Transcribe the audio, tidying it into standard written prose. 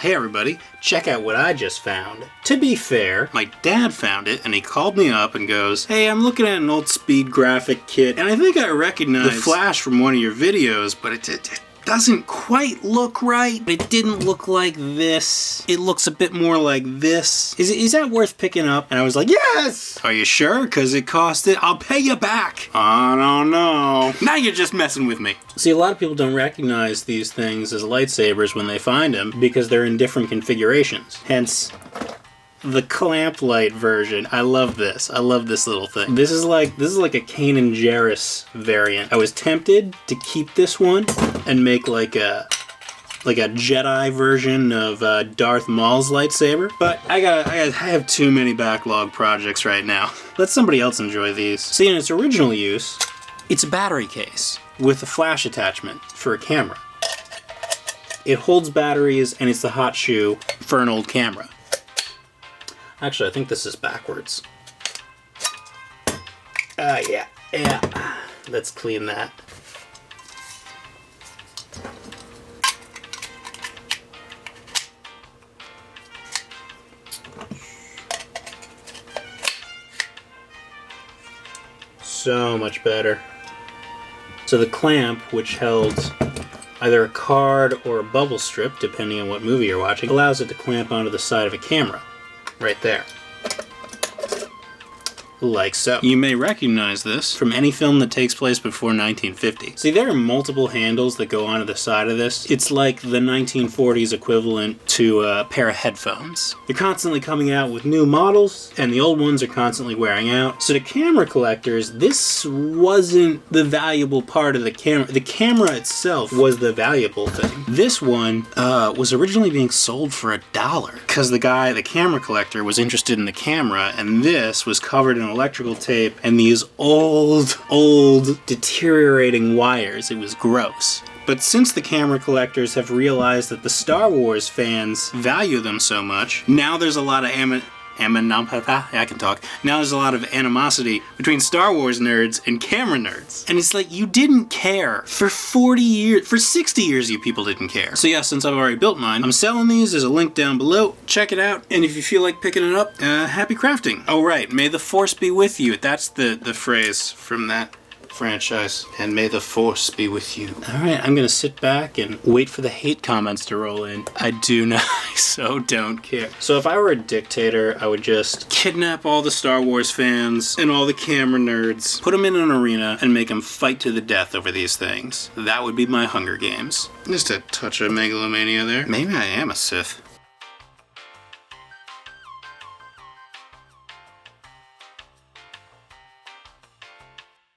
Hey everybody, check out what I just found. To be fair, my dad found it and he called me up and goes, "Hey, I'm looking at an old speed graphic kit and I think I recognize the flash from one of your videos, but it doesn't quite look right. It didn't look like this. It looks a bit more like this. Is that worth picking up?" And I was like, "Yes!" "Are you sure? Because it cost it. I'll pay you back." "I don't know." Now you're just messing with me. See, a lot of people don't recognize these things as lightsabers when they find them because they're in different configurations. Hence, the clamp light version. I love this. I love this little thing. This is like a Kanan Jarrus variant. I was tempted to keep this one and make like a Jedi version of Darth Maul's lightsaber, but I have too many backlog projects right now. Let somebody else enjoy these. See, in its original use, it's a battery case with a flash attachment for a camera. It holds batteries and it's the hot shoe for an old camera. Actually, I think this is backwards. Yeah. Let's clean that. So much better. So the clamp, which held either a card or a bubble strip, depending on what movie you're watching, allows it to clamp onto the side of a camera. Right there. Like so. You may recognize this from any film that takes place before 1950. See, there are multiple handles that go onto the side of this. It's like the 1940s equivalent to a pair of headphones. They're constantly coming out with new models, and the old ones are constantly wearing out. So to camera collectors, this wasn't the valuable part of the camera. The camera itself was the valuable thing. This one was originally being sold for $1 because the camera collector, was interested in the camera, and this was covered in electrical tape and these old deteriorating wires. It was gross. But since the camera collectors have realized that the Star Wars fans value them so much, now there's a lot of Now there's a lot of animosity between Star Wars nerds and camera nerds. And it's like, you didn't care. For 40 years, for 60 years you people didn't care. So yeah, since I've already built mine, I'm selling these. There's a link down below. Check it out. And if you feel like picking it up, happy crafting. Oh right, may the Force be with you. That's the phrase from that franchise. And may the Force be with you. Alright, I'm gonna sit back and wait for the hate comments to roll in. I do not, so don't care. So if I were a dictator, I would just kidnap all the Star Wars fans and all the camera nerds, put them in an arena, and make them fight to the death over these things. That would be my Hunger Games. Just a touch of megalomania there. Maybe I am a Sith.